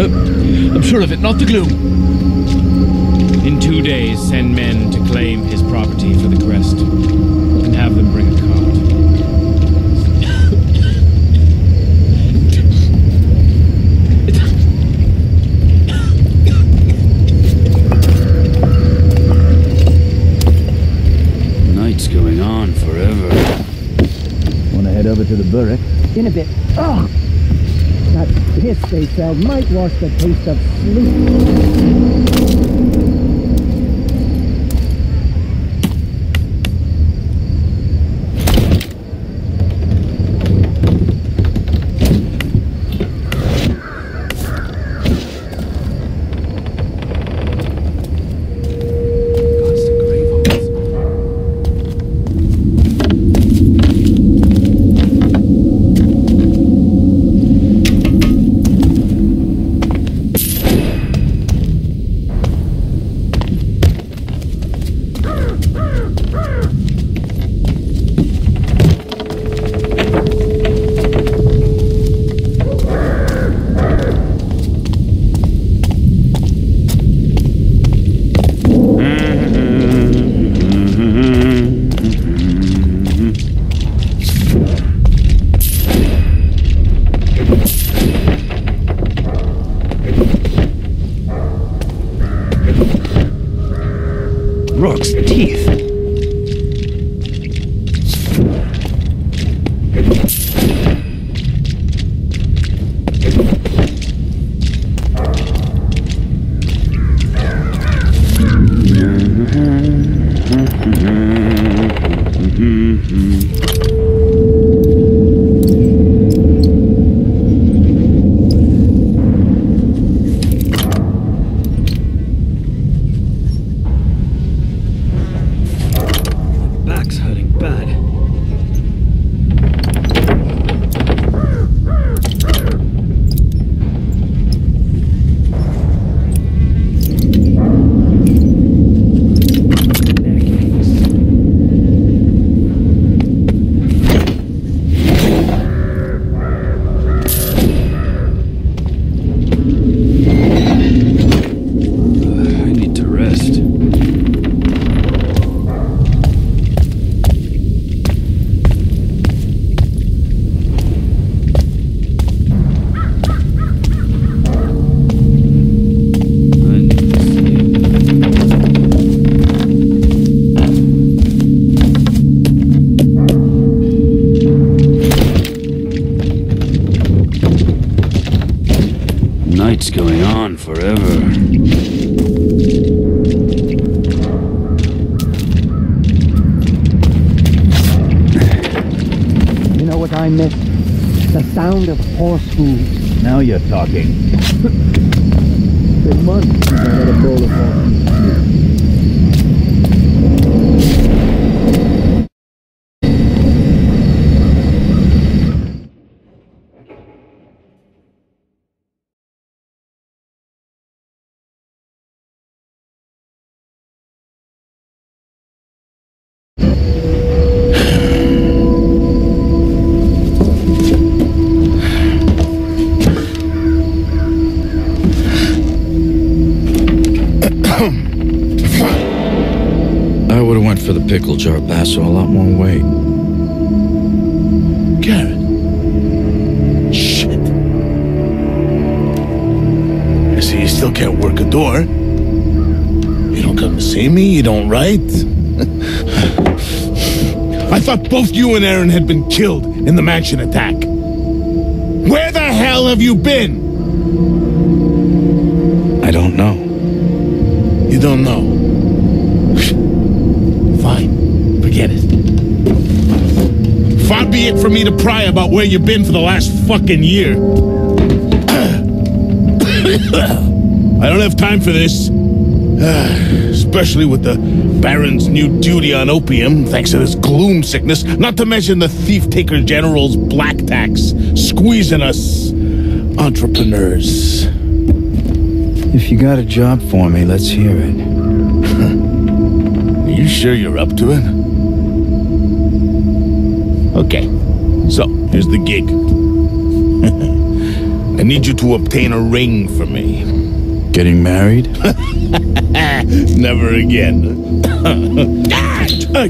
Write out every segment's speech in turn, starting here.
sir. I'm sure of it, not the gloom. In 2 days, send men to claim his property for the crest, and have them bring a cart. Night's going on forever. Wanna head over to the burrick? In a bit. Oh! That piss they sell might wash the taste of sleep. Rock's teeth. Night's going on forever. You know what I miss? The sound of horse hooves. Now you're talking. Been months since I had a bowl of horse hooves. I would have went for the pickle jar basso a lot more weight. Garrett. Shit. I see you still can't work a door. You don't come to see me, you don't write. I thought both you and Aaron had been killed in the mansion attack. Where the hell have you been? I don't know. You don't know. Fine. Forget it. Far be it for me to pry about where you've been for the last fucking year. I don't have time for this. Especially with the Baron's new duty on opium, thanks to this gloom sickness, not to mention the thief-taker general's black tax, squeezing us entrepreneurs. If you got a job for me, let's hear it. Are you sure you're up to it? Okay, so here's the gig. I need you to obtain a ring for me. Getting married? Never again.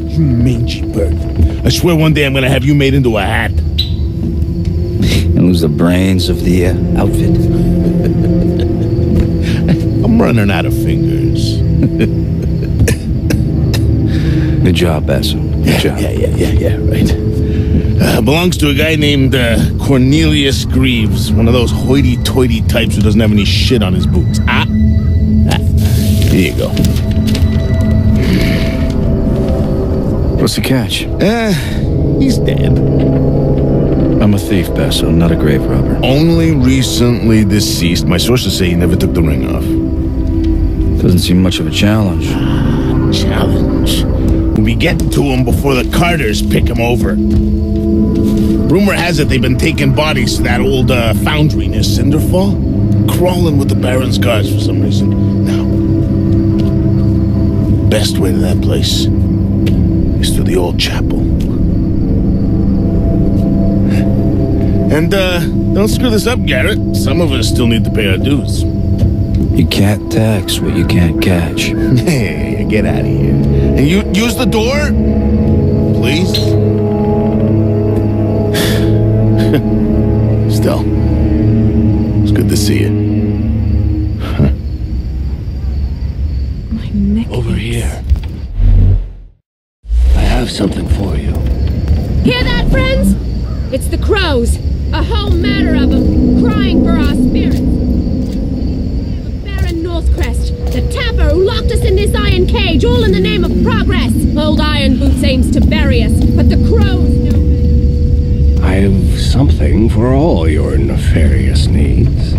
You mangy bird. I swear one day I'm gonna have you made into a hat. And lose the brains of the outfit? I'm running out of fingers. Good job, Basso. Good job. Yeah, right. Belongs to a guy named Cornelius Greaves, one of those hoity-toity types who doesn't have any shit on his boots. Here you go. What's the catch? He's dead. I'm a thief, Basso, not a grave robber. Only recently deceased. My sources say he never took the ring off. Doesn't seem much of a challenge. Challenge. We'll be getting to him before the Carters pick him over. Rumor has it they've been taking bodies to that old foundry near Cinderfall. Crawling with the Baron's guards for some reason. Now, best way to that place is through the old chapel. And, don't screw this up, Garrett. Some of us still need to pay our dues. You can't tax what you can't catch. Hey, get out of here. And you use the door, please. Still, it's good to see you. My neck Over aches. here. I have something for you. Hear that, friends? It's the crows. A whole matter of them, crying for our spirits. The Baron Northcrest, the tapper who locked us in this iron cage, all in the name of progress. Old Iron Boots aims to bury us, but the crows know better. I have something for all your nefarious needs.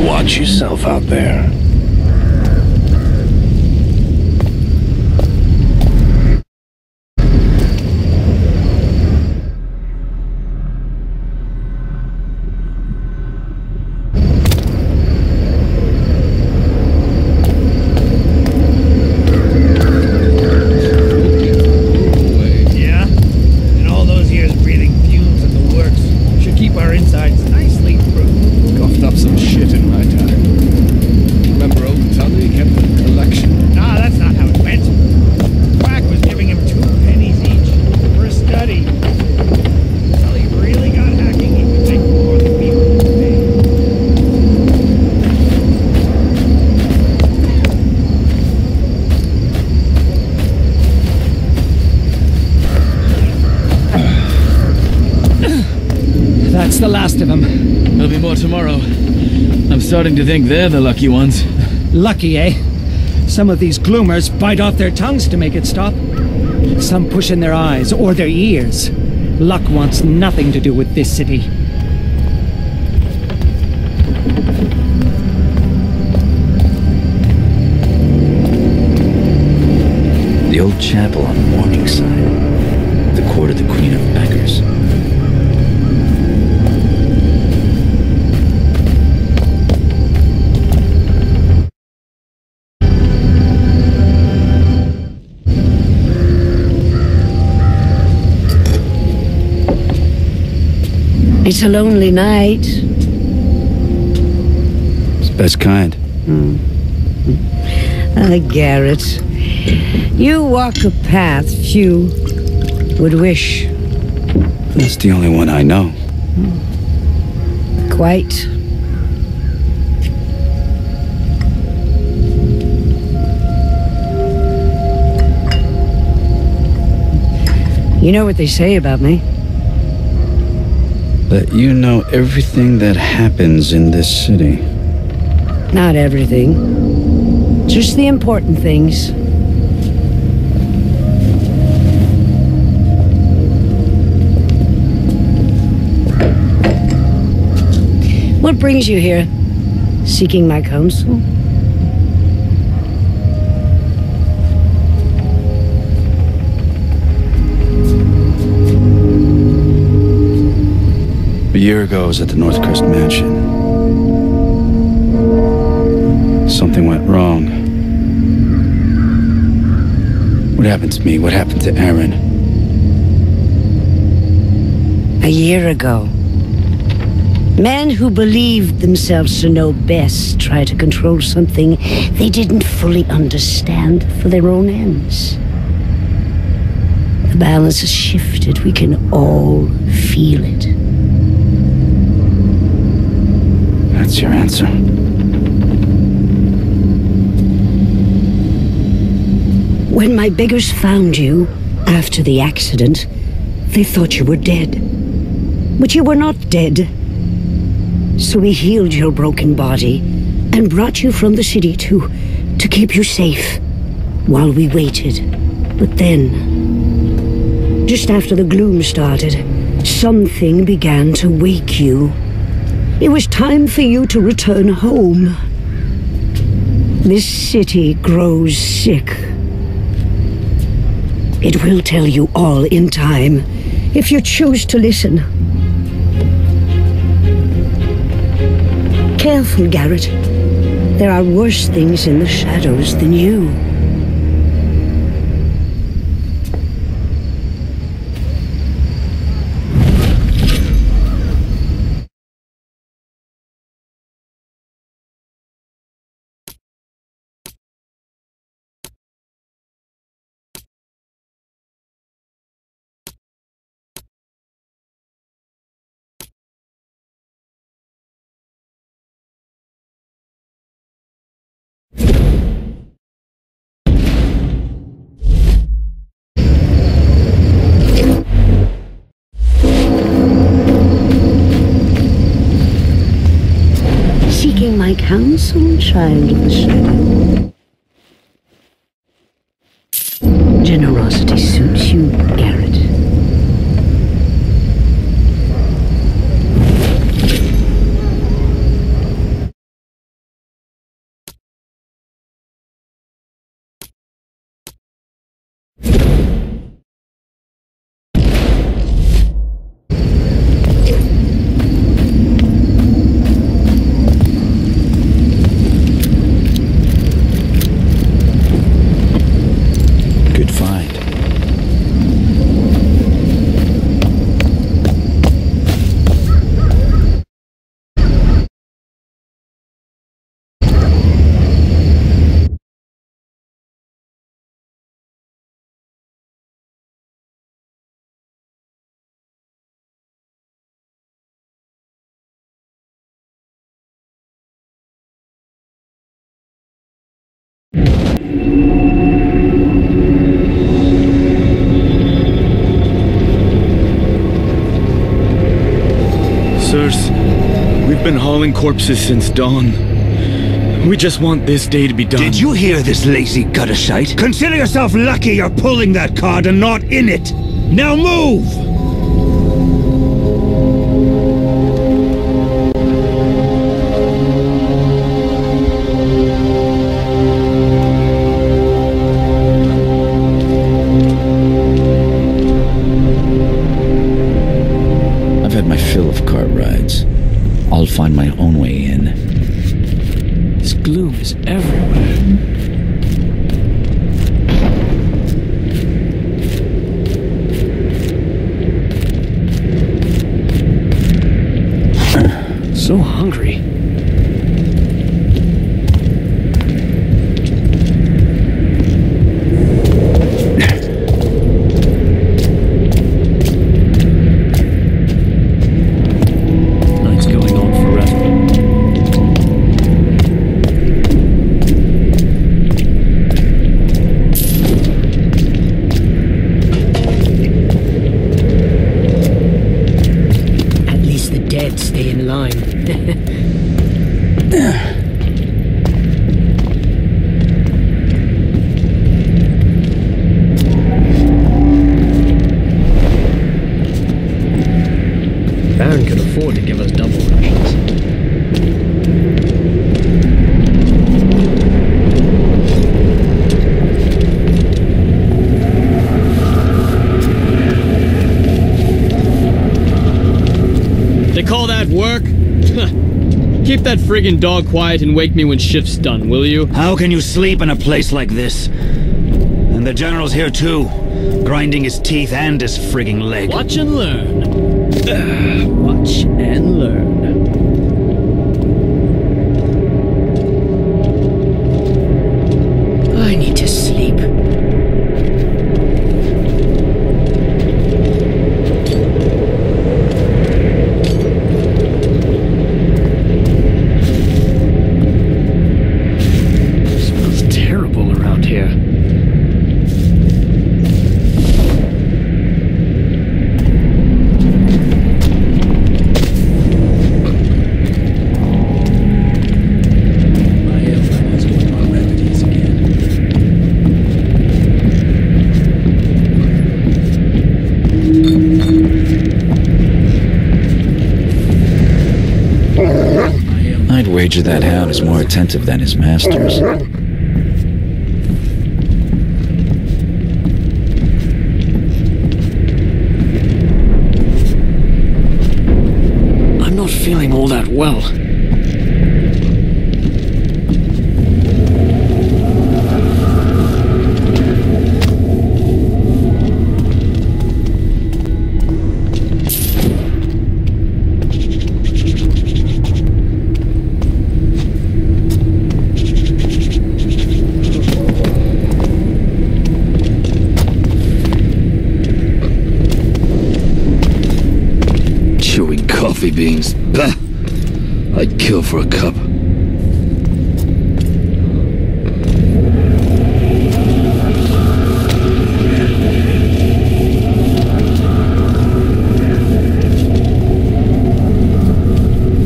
Watch yourself out there. Yeah? And all those years breathing fumes in the works should keep our insides nicely improved. Coughed up some shit in my time. Remember old Tully kept a collection? Nah, that's not how it went. Quack was giving him 2 pennies each for a study. Tully really got hacking, he could take more than people could pay. That's the last of them. There'll be more tomorrow. I'm starting to think they're the lucky ones. Lucky, eh? Some of these gloomers bite off their tongues to make it stop. Some push in their eyes or their ears. Luck wants nothing to do with this city. The old chapel on Morningside. The court of the Queen of Beggars. It's a lonely night. It's the best kind. Garrett, you walk a path few would wish. That's the only one I know. Quite. You know what they say about me? that you know everything that happens in this city. Not everything. Just the important things. What brings you here? Seeking my counsel? A year ago, I was at the Northcrest Mansion. Something went wrong. What happened to me? What happened to Aaron? A year ago, men who believed themselves to know best tried to control something they didn't fully understand for their own ends. The balance has shifted. We can all feel it. That's your answer. When my beggars found you after the accident, they thought you were dead. But you were not dead. So we healed your broken body and brought you from the city to keep you safe while we waited. But then, just after the gloom started, something began to wake you. It was time for you to return home. This city grows sick. It will tell you all in time, if you choose to listen. Careful, Garrett. There are worse things in the shadows than you. Seeking my counsel, child of the shadow. Generosity suits you, Garrett. Sirs, we've been hauling corpses since dawn. We just want this day to be done. Did you hear this lazy gutter-shite? Consider yourself lucky you're pulling that cart and not in it. Now move! I've had my fill of cart rides. I'll find my own way in. This gloom is everywhere. Keep that friggin' dog quiet and wake me when shift's done, will you? How can you sleep in a place like this? And the General's here too, grinding his teeth and his frigging leg. Watch and learn. Watch and learn. I need to sleep. Smells terrible around here. I'd wager that hound is more attentive than his masters. I'm not feeling all that well. Chewing coffee beans. Bah! I'd kill for a cup.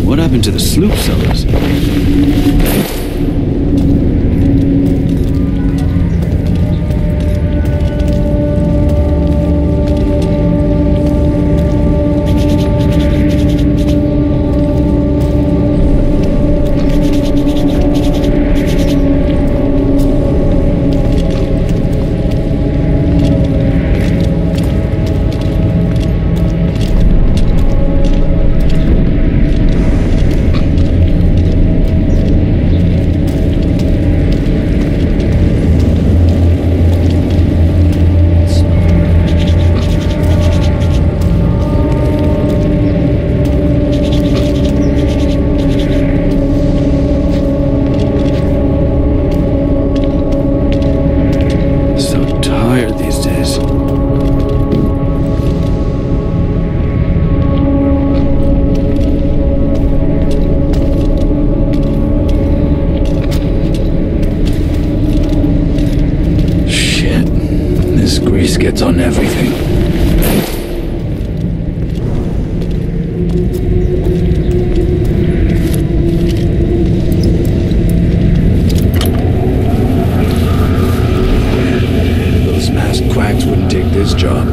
What happened to the sloop sellers? Gets on everything. Those masked quacks wouldn't take this job.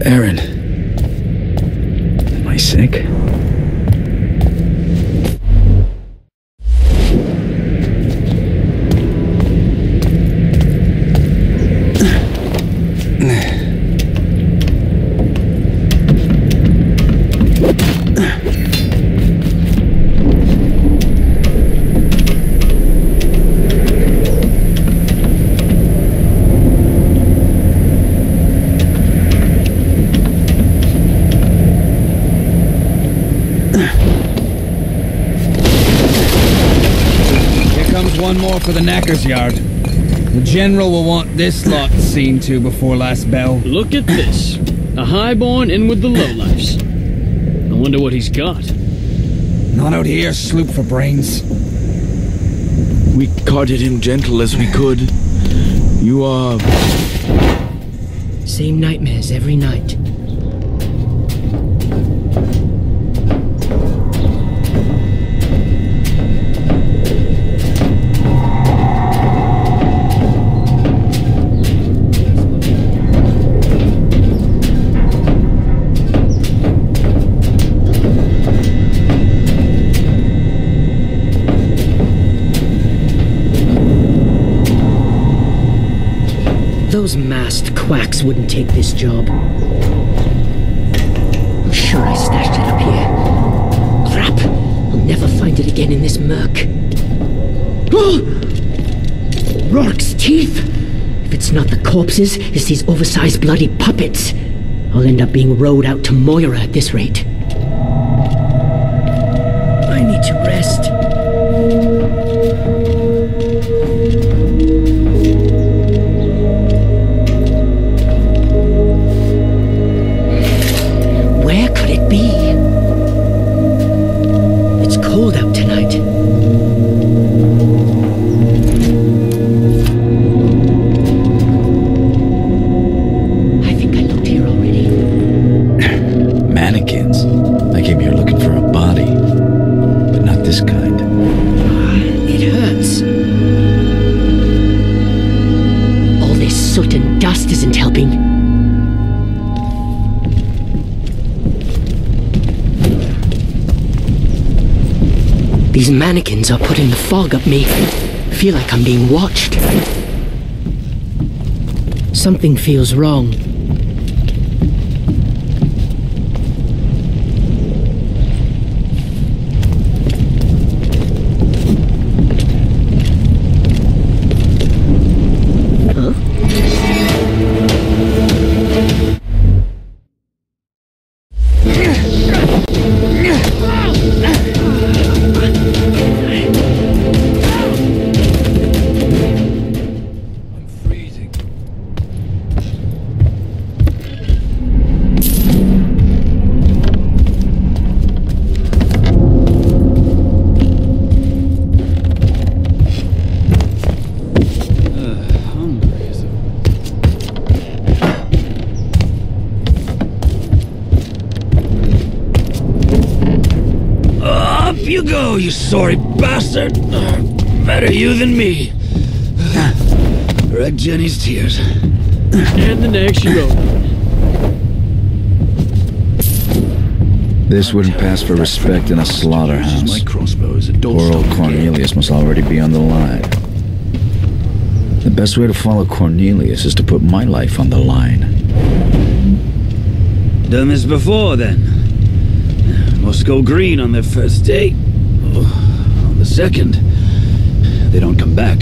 Aaron, am I sick? one more for the knacker's yard. The General will want this lot seen to before last bell. Look at this. A highborn in with the lowlifes. I wonder what he's got. Not out here, sloop for brains. We carted him gentle as we could. You are... Same nightmares every night. Those masked quacks wouldn't take this job. I'm sure I stashed it up here. Crap! I'll never find it again in this murk. Rourke's teeth! If it's not the corpses, it's these oversized bloody puppets. I'll end up being rowed out to Moira at this rate. I need to rest. Where could it be? It's cold out tonight. I think I looked here already. Mannequins. I came here looking for a body, but not this kind. It hurts. All this soot and dust isn't helping. These mannequins are putting the fog up me. Feel like I'm being watched. Something feels wrong. Huh? You go, you sorry bastard! Better you than me. Read Jenny's tears. And the next she wrote. This wouldn't pass for respect in a slaughterhouse. My crossbow is a Poor old Cornelius must already be on the line. The best way to follow Cornelius is to put my life on the line. Done this before, then. Must go green on their first date. On the second, they don't come back.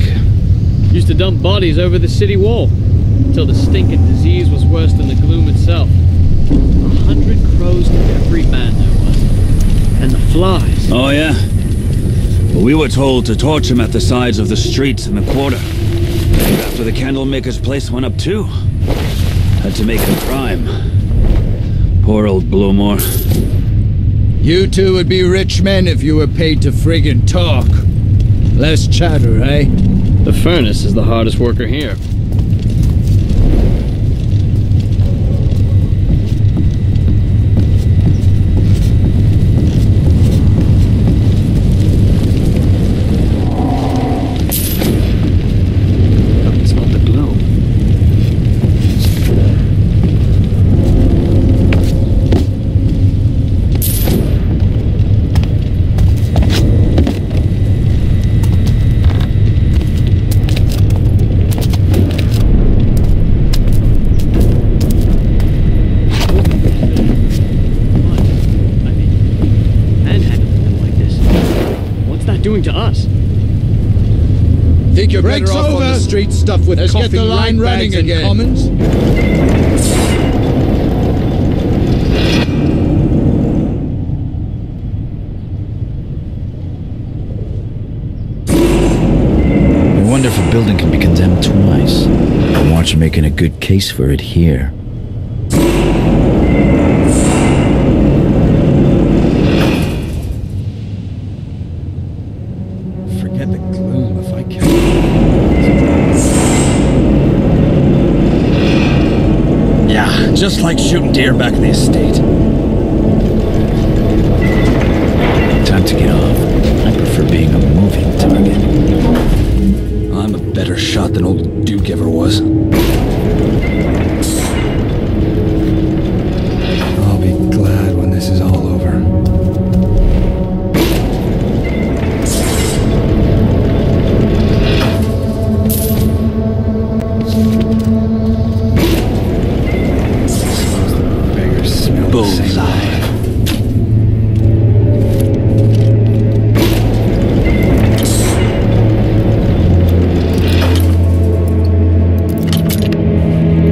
Used to dump bodies over the city wall. Until the stinking disease was worse than the gloom itself. 100 crows to every man there was. And the flies. Oh, yeah? Well, we were told to torch them at the sides of the streets in the quarter. After the candlemaker's place went up too. Had to make it a crime. Poor old Blowmore. You two would be rich men if you were paid to friggin' talk. Less chatter, eh? The furnace is the hardest worker here. It's not the glow. Doing to us? Think you're better off on the street stuff with coughing get the line running again. Commons? you're making a good case for it here. Forget the gloom if I can. Yeah, just like shooting deer back in the estate. Time to get off. I prefer being a moving target. I'm a better shot than old Duke ever was. I'll be glad when this is all over. Bullseye.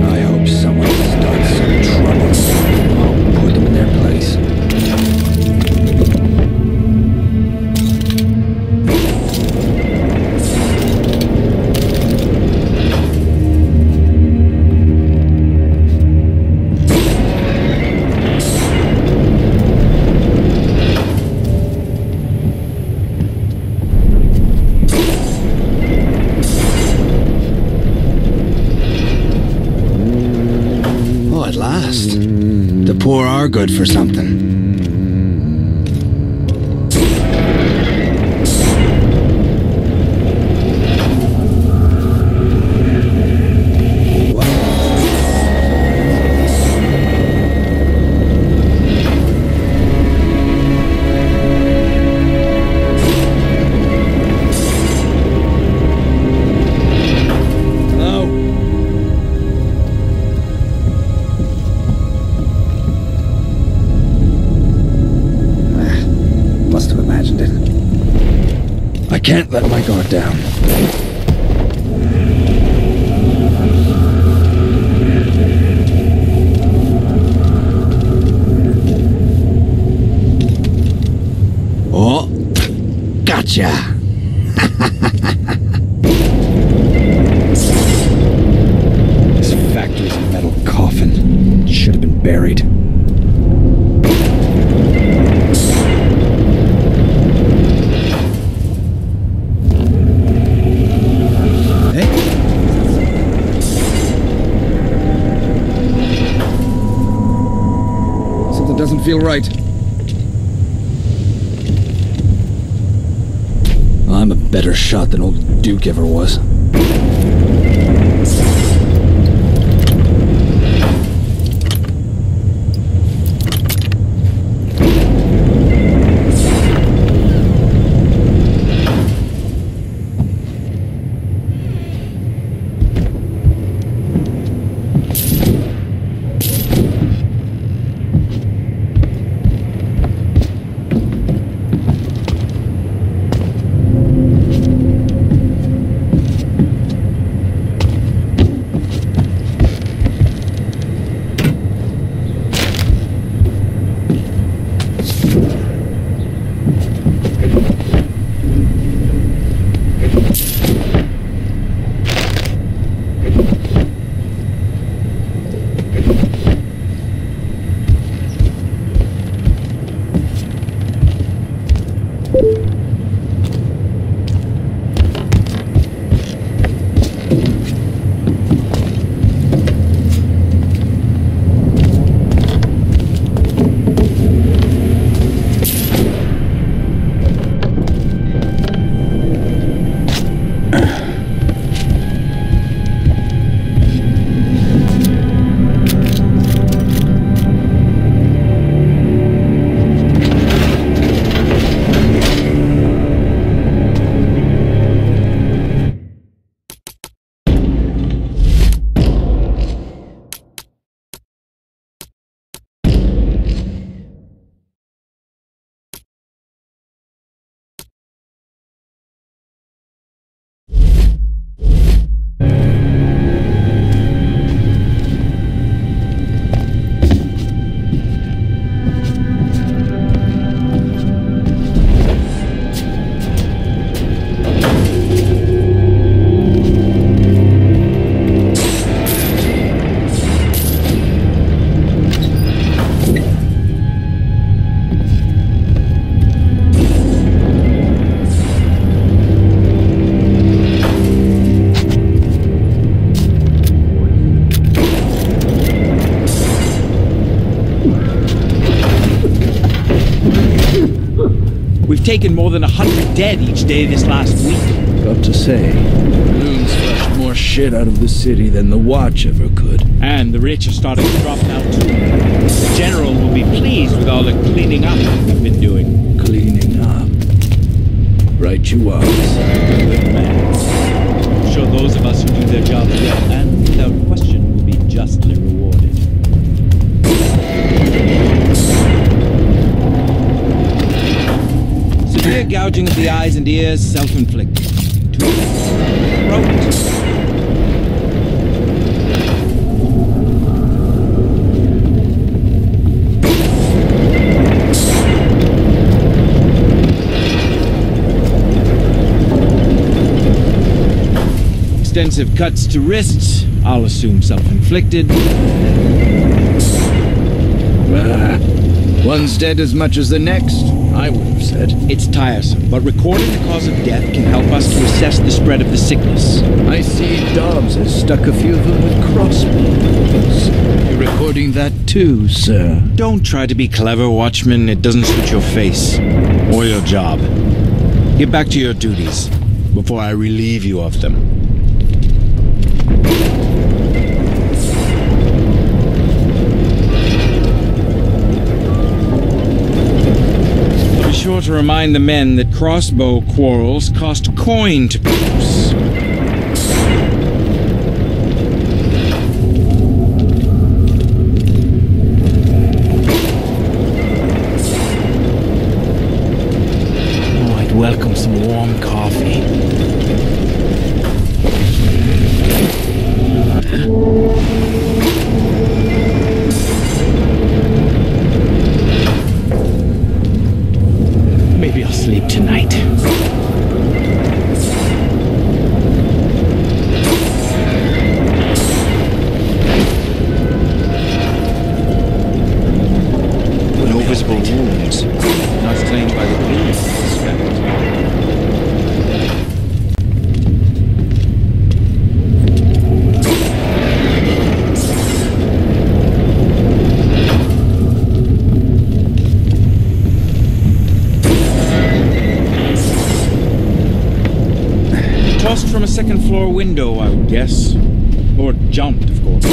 I hope someone starts some trouble. I'll put them in their place. Oh, at last. The poor are good for something. Must have imagined it. I can't let my guard down. Oh, gotcha! This factory's a metal coffin. It should have been buried. Something doesn't feel right. I'm a better shot than old Duke ever was. We've taken more than 100 dead each day this last week. About to say, Gloom's flushed more shit out of the city than the Watch ever could. And the rich are starting to drop now too. The General will be pleased with all the cleaning up we've been doing. Cleaning up. Right you are, sir. Good man. I'm sure those of us who do their jobs well and without question will be justly rewarded. Severe gouging of the eyes and ears, self-inflicted. Throat. Extensive cuts to wrists, I'll assume self-inflicted. One's dead as much as the next, I would have said. It's tiresome, but recording the cause of death can help us to assess the spread of the sickness. I see Dobbs has stuck a few of them with crossbows. You're recording that too, sir. Don't try to be clever, Watchman. It doesn't suit your face or your job. Get back to your duties before I relieve you of them. Be sure to remind the men that crossbow quarrels cost coin to produce. Oh, I'd welcome some warm coffee. Maybe I'll sleep tonight. No visible wounds. Not claimed by the police, I suspect. Tossed from a second-floor window, I would guess. Or jumped, of course.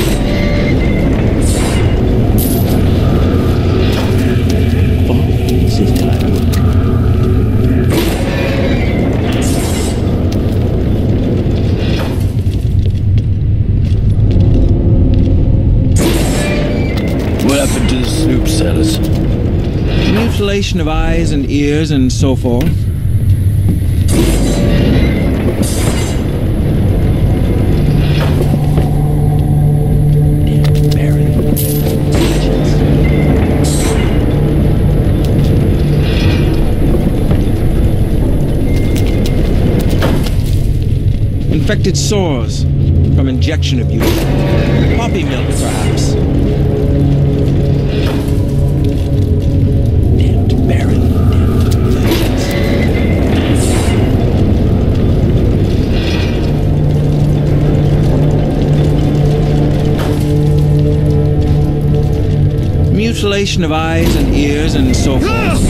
What happened to the soup sellers? Mutilation of eyes and ears and so forth. Infected sores from injection abuse. Poppy milk, perhaps. Damned Baron. Mutilation of eyes and ears and so forth.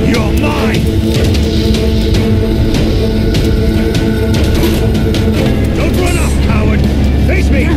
You're mine! Don't run off, coward! Face me!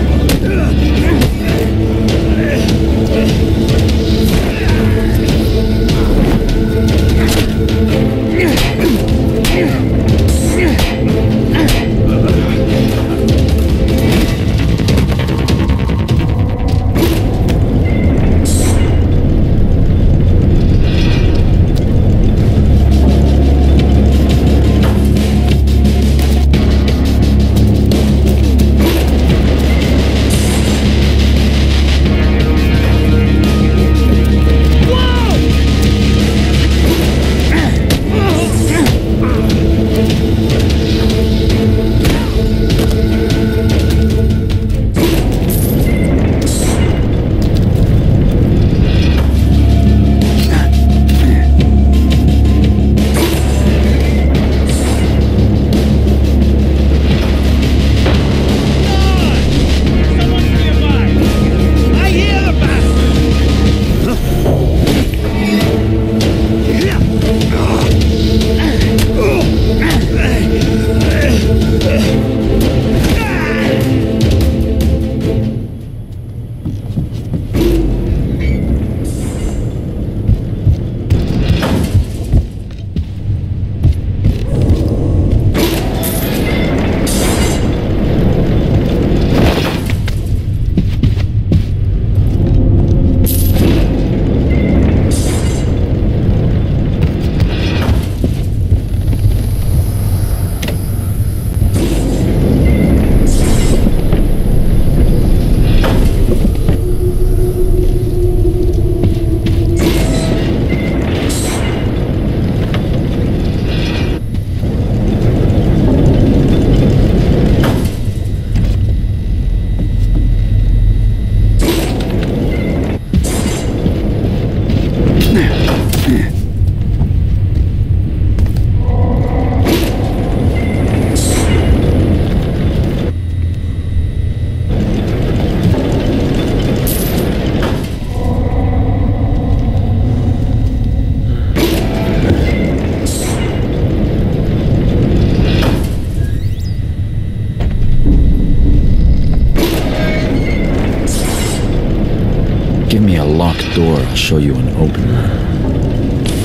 give me a locked door, I'll show you an open one.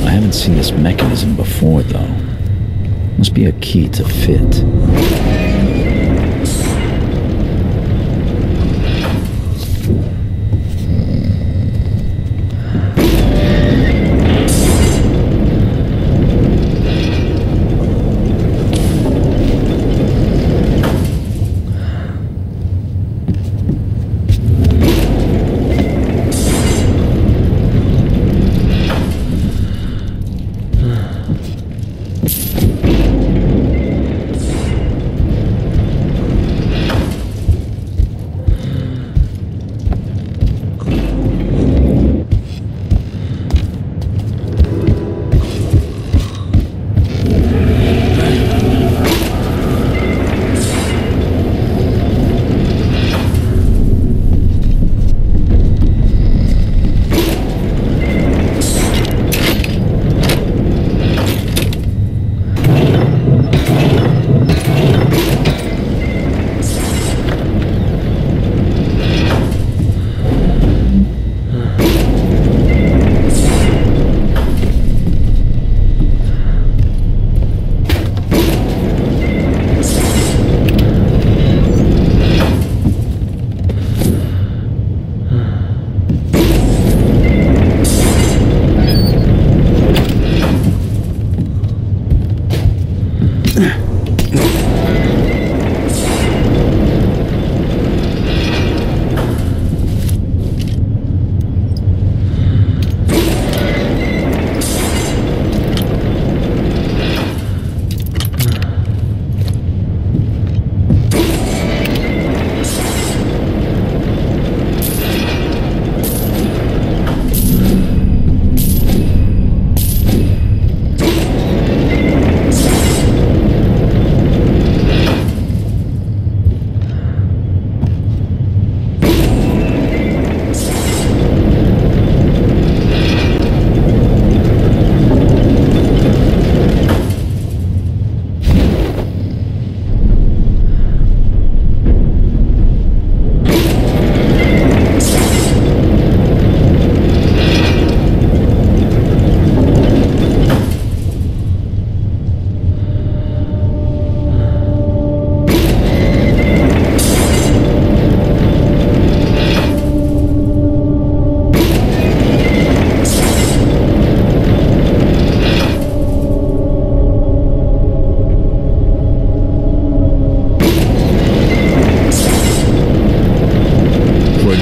I haven't seen this mechanism before, though. Must be a key to fit.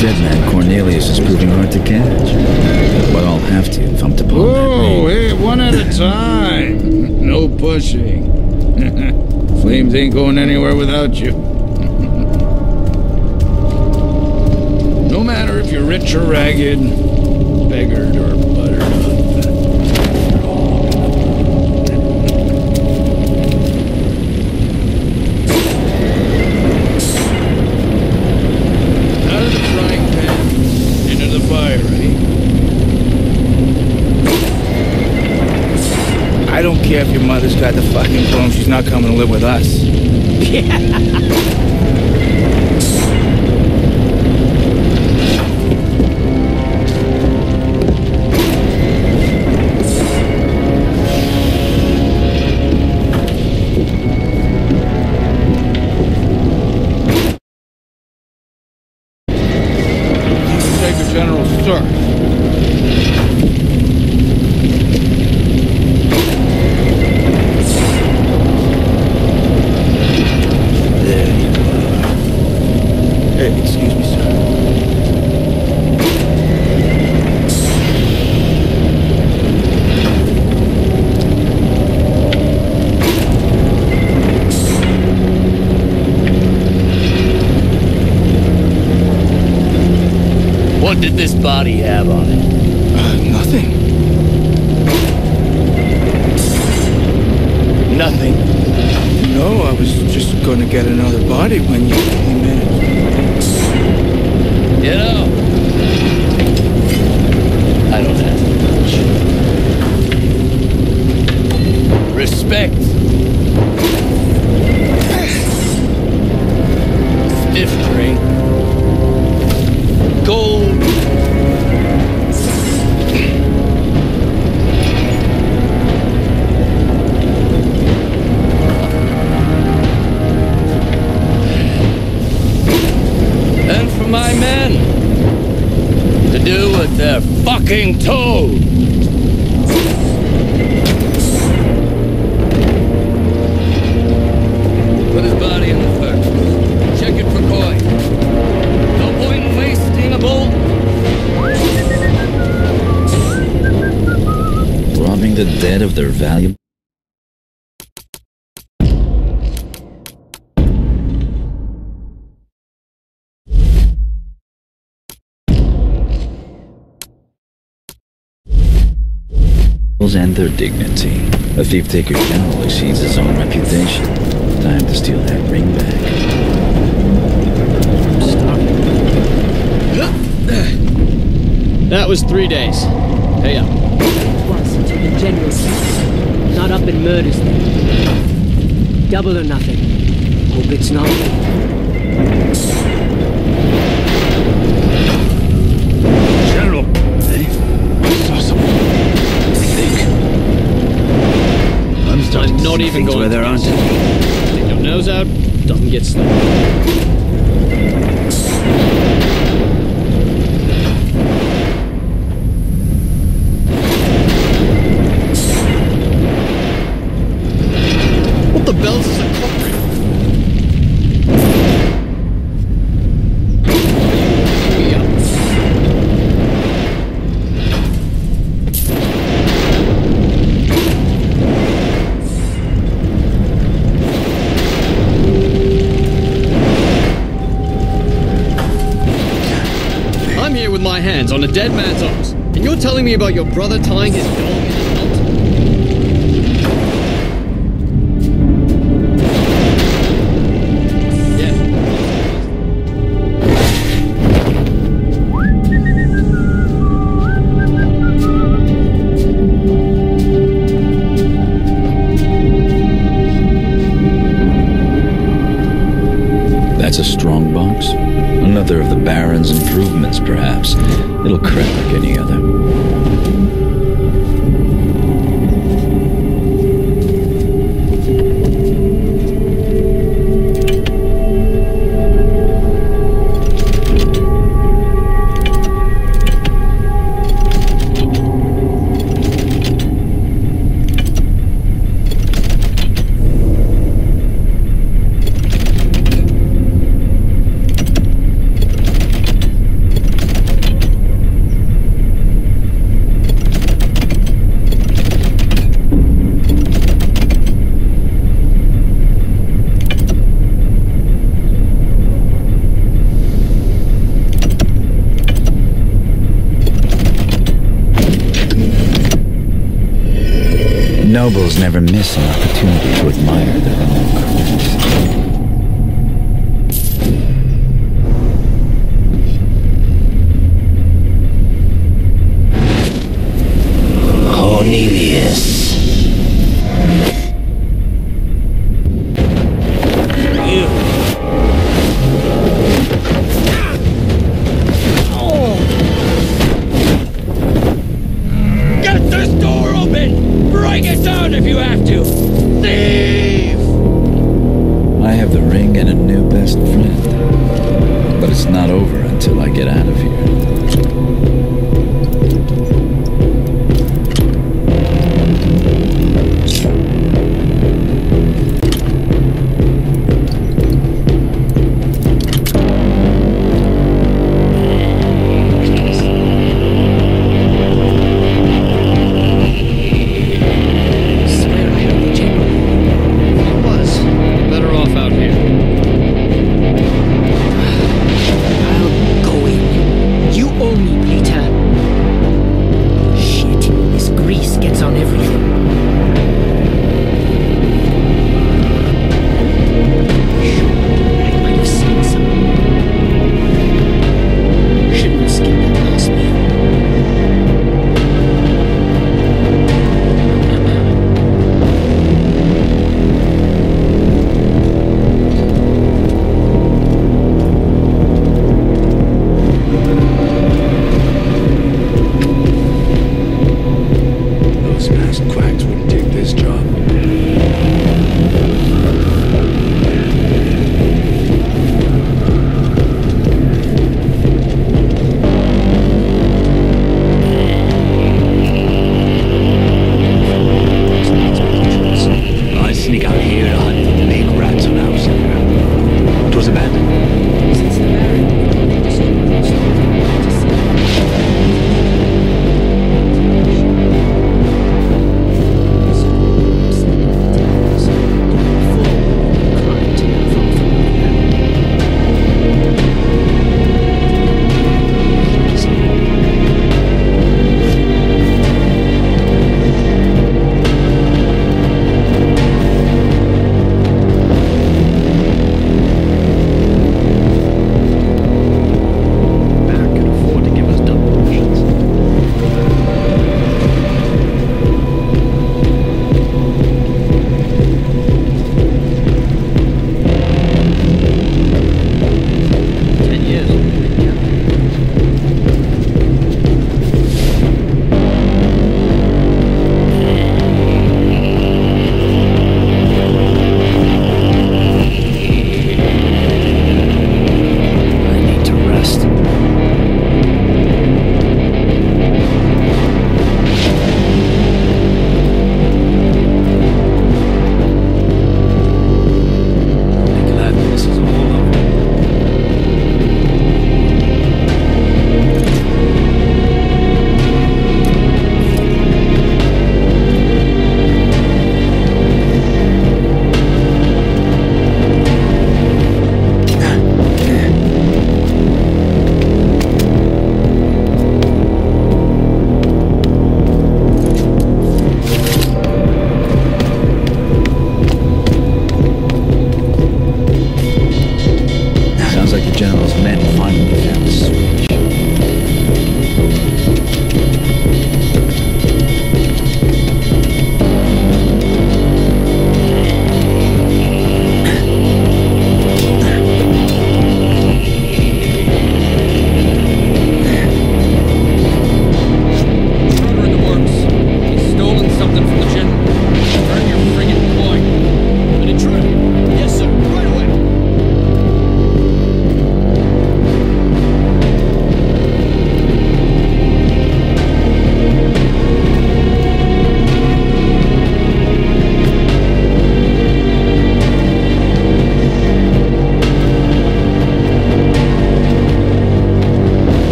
Dead man Cornelius is proving hard to catch. But I'll have to if I'm to pull that Whoa, hey, one at a time. No pushing. Flames ain't going anywhere without you. No matter if you're rich or ragged, beggared or buttered up. I don't care if your mother's got the fucking clone, she's not coming to live with us. Take a general search. Excuse me, sir. What did this body have on it? Nothing. Nothing? No, I was just gonna get another body when you came in. You know, I don't have much. Respect. Stiff drink. Gold. To do what they're fucking told. Put his body in the furnace. Check it for coin. No point in wasting a bolt. Robbing the dead of their valuable... and their dignity. A thief-taker general exceeds his own reputation. Time to steal that ring back. That was 3 days. Pay up. It was until the general said, not up in murders then. Double or nothing. Hope it's not me. General! Hey? I saw someone. I'm not even going where there aren't. Stick your nose out, doesn't get stuck. What the bells is a culprit? My hands on a dead man's arms, and you're telling me about your brother tying his dog in a knot? Yeah. That's a strong box. Another of the Baron's improvements, perhaps. It'll crack like any other. Nobles never miss an opportunity to admire their own crimes. Cornelius. Get this door open! Break it down if you have to! Thief! I have the ring and a new best friend. But it's not over until I get out of here.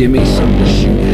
Give me something to shoot at.